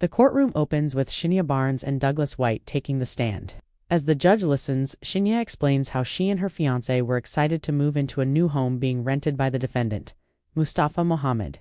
The courtroom opens with Shenia Barnes and Douglas White taking the stand. As the judge listens, Shenia explains how she and her fiancé were excited to move into a new home being rented by the defendant, Mustafa Muhammad.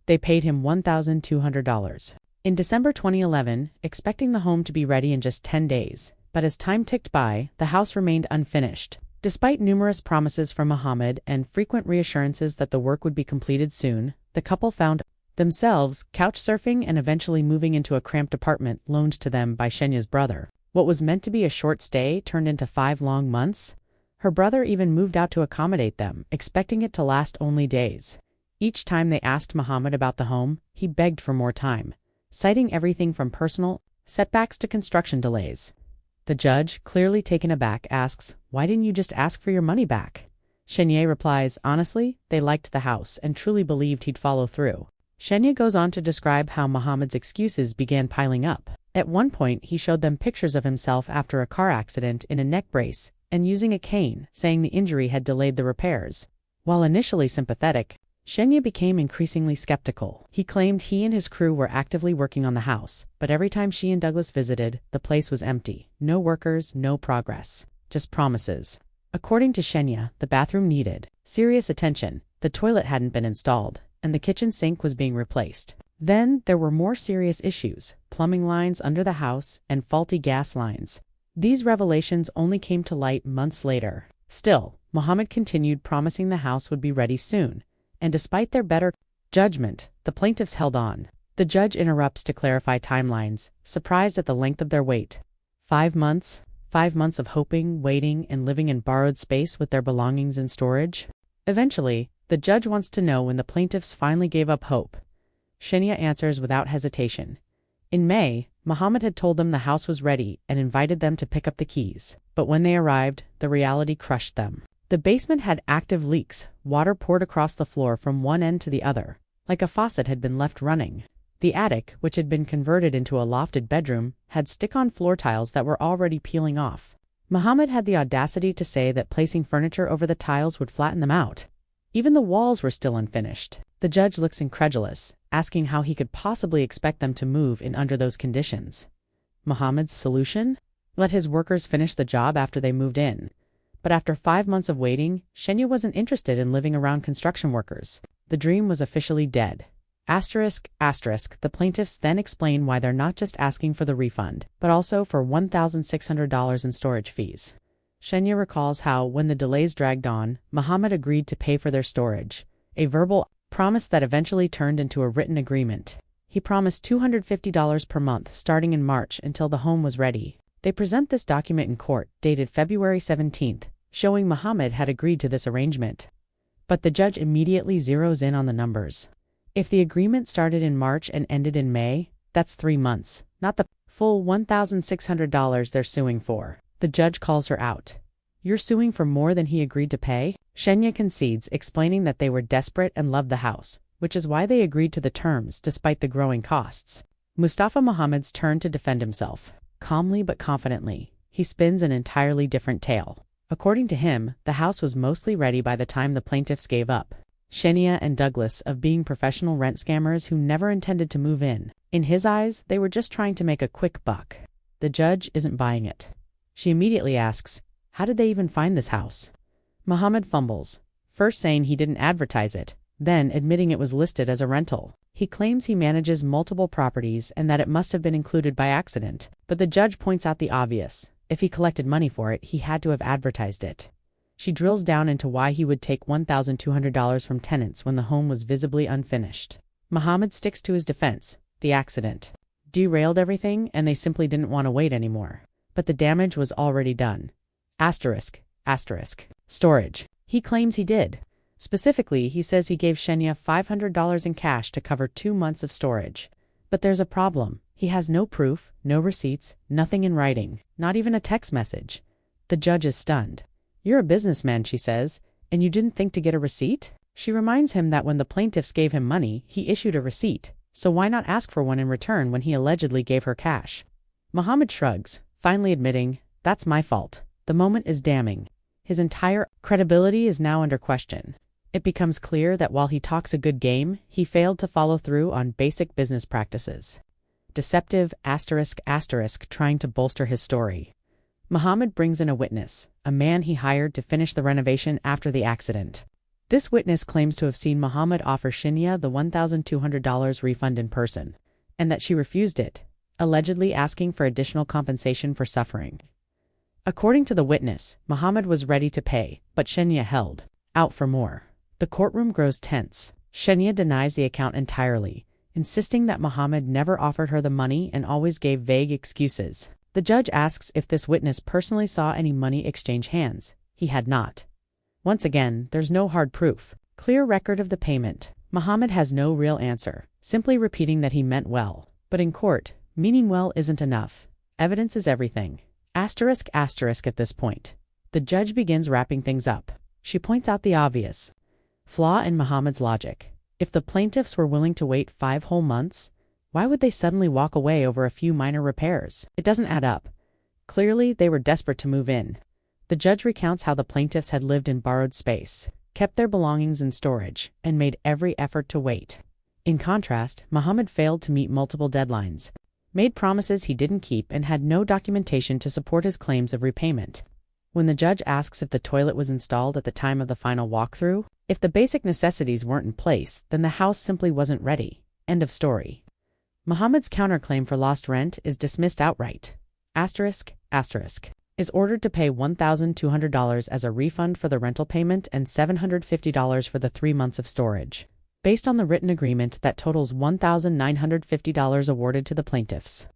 They paid him $1,200. In December 2011, expecting the home to be ready in just 10 days, but as time ticked by, the house remained unfinished. Despite numerous promises from Muhammad and frequent reassurances that the work would be completed soon, the couple found themselves couch surfing and eventually moving into a cramped apartment loaned to them by Shenia's brother. What was meant to be a short stay turned into 5 long months. Her brother even moved out to accommodate them, expecting it to last only days. Each time they asked Muhammad about the home, he begged for more time, citing everything from personal setbacks to construction delays. The judge, clearly taken aback, asks, "Why didn't you just ask for your money back?" Shenia replies, "Honestly, they liked the house and truly believed he'd follow through." Shenia goes on to describe how Muhammad's excuses began piling up. At one point, he showed them pictures of himself after a car accident in a neck brace and using a cane, saying the injury had delayed the repairs. While initially sympathetic, Shenia became increasingly skeptical. He claimed he and his crew were actively working on the house, but every time she and Douglas visited, the place was empty. No workers, no progress. Just promises. According to Shenia, the bathroom needed serious attention, the toilet hadn't been installed, and the kitchen sink was being replaced. Then there were more serious issues, plumbing lines under the house and faulty gas lines. These revelations only came to light months later. Still, Muhammad continued promising the house would be ready soon. And despite their better judgment, the plaintiffs held on. The judge interrupts to clarify timelines, surprised at the length of their wait. 5 months? 5 months of hoping, waiting, and living in borrowed space with their belongings in storage? Eventually, the judge wants to know when the plaintiffs finally gave up hope. Shenia answers without hesitation. In May, Muhammad had told them the house was ready and invited them to pick up the keys. But when they arrived, the reality crushed them. The basement had active leaks, water poured across the floor from one end to the other, like a faucet had been left running. The attic, which had been converted into a lofted bedroom, had stick-on floor tiles that were already peeling off. Muhammad had the audacity to say that placing furniture over the tiles would flatten them out. Even the walls were still unfinished. The judge looks incredulous, asking how he could possibly expect them to move in under those conditions. Muhammad's solution? Let his workers finish the job after they moved in. But after 5 months of waiting, Shenia wasn't interested in living around construction workers. The dream was officially dead. The plaintiffs then explain why they're not just asking for the refund, but also for $1,600 in storage fees. Shenia recalls how, when the delays dragged on, Muhammad agreed to pay for their storage, a verbal promise that eventually turned into a written agreement. He promised $250 per month starting in March until the home was ready. They present this document in court, dated February 17th, showing Muhammad had agreed to this arrangement. But the judge immediately zeroes in on the numbers. If the agreement started in March and ended in May, that's 3 months, not the full $1,600 they're suing for. The judge calls her out. "You're suing for more than he agreed to pay?" Shenia concedes, explaining that they were desperate and loved the house, which is why they agreed to the terms despite the growing costs. Mustafa Muhammad's turn to defend himself. Calmly but confidently, he spins an entirely different tale. According to him, the house was mostly ready by the time the plaintiffs gave up. Shenia and Douglas of being professional rent scammers who never intended to move in. In his eyes, they were just trying to make a quick buck. The judge isn't buying it. She immediately asks, "How did they even find this house?" Muhammad fumbles, first saying he didn't advertise it, then admitting it was listed as a rental. He claims he manages multiple properties and that it must have been included by accident, but the judge points out the obvious. If he collected money for it, he had to have advertised it. She drills down into why he would take $1,200 from tenants when the home was visibly unfinished. Muhammad sticks to his defense. The accident derailed everything and they simply didn't want to wait anymore. But the damage was already done. Storage. He claims he did. Specifically, he says he gave Shenia $500 in cash to cover 2 months of storage. But there's a problem. He has no proof, no receipts, nothing in writing, not even a text message. The judge is stunned. "You're a businessman," she says, "and you didn't think to get a receipt?" She reminds him that when the plaintiffs gave him money, he issued a receipt, so why not ask for one in return when he allegedly gave her cash? Muhammad shrugs, finally admitting, "That's my fault." The moment is damning. His entire credibility is now under question. It becomes clear that while he talks a good game, he failed to follow through on basic business practices. deceptive ***, trying to bolster his story. Muhammad brings in a witness, a man he hired to finish the renovation after the accident. This witness claims to have seen Muhammad offer Shenia the $1,200 refund in person, and that she refused it, allegedly asking for additional compensation for suffering. According to the witness, Muhammad was ready to pay, but Shenia held out for more. The courtroom grows tense. Shenia denies the account entirely, insisting that Muhammad never offered her the money and always gave vague excuses. The judge asks if this witness personally saw any money exchange hands. He had not. Once again, there's no hard proof. Clear record of the payment. Muhammad has no real answer, simply repeating that he meant well. But in court, meaning well isn't enough. Evidence is everything. Asterisk at this point. The judge begins wrapping things up. She points out the obvious flaw in Muhammad's logic. If the plaintiffs were willing to wait 5 whole months, why would they suddenly walk away over a few minor repairs? It doesn't add up. Clearly, they were desperate to move in. The judge recounts how the plaintiffs had lived in borrowed space, kept their belongings in storage, and made every effort to wait. In contrast, Muhammad failed to meet multiple deadlines, made promises he didn't keep, and had no documentation to support his claims of repayment. When the judge asks if the toilet was installed at the time of the final walkthrough, if the basic necessities weren't in place, then the house simply wasn't ready. End of story. Muhammad's counterclaim for lost rent is dismissed outright. Asterisk is ordered to pay $1,200 as a refund for the rental payment and $750 for the 3 months of storage, based on the written agreement that totals $1,950 awarded to the plaintiffs.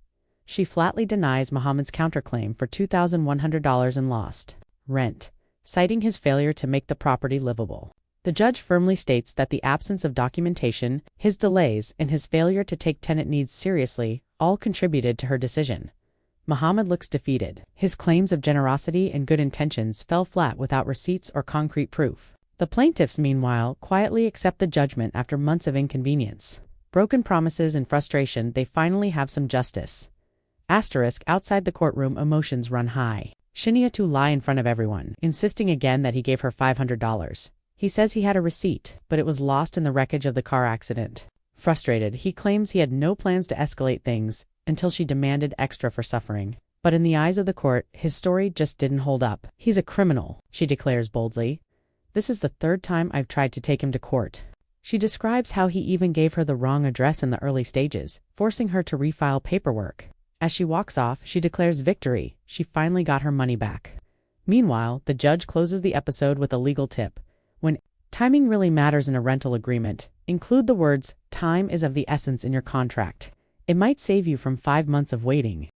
She flatly denies Muhammad's counterclaim for $2,100 in lost rent, citing his failure to make the property livable. The judge firmly states that the absence of documentation, his delays, and his failure to take tenant needs seriously all contributed to her decision. Muhammad looks defeated. His claims of generosity and good intentions fell flat without receipts or concrete proof. The plaintiffs, meanwhile, quietly accept the judgment after months of inconvenience. Broken promises and frustration, they finally have some justice. Outside the courtroom, emotions run high. Shenia to lie in front of everyone, insisting again that he gave her $500. He says he had a receipt, but it was lost in the wreckage of the car accident. Frustrated, he claims he had no plans to escalate things until she demanded extra for suffering. But in the eyes of the court, his story just didn't hold up. He's a criminal, she declares boldly. This is the 3rd time I've tried to take him to court. She describes how he even gave her the wrong address in the early stages, forcing her to refile paperwork. As she walks off, she declares victory. She finally got her money back. Meanwhile, the judge closes the episode with a legal tip. When timing really matters in a rental agreement, include the words, "Time is of the essence" in your contract. It might save you from 5 months of waiting.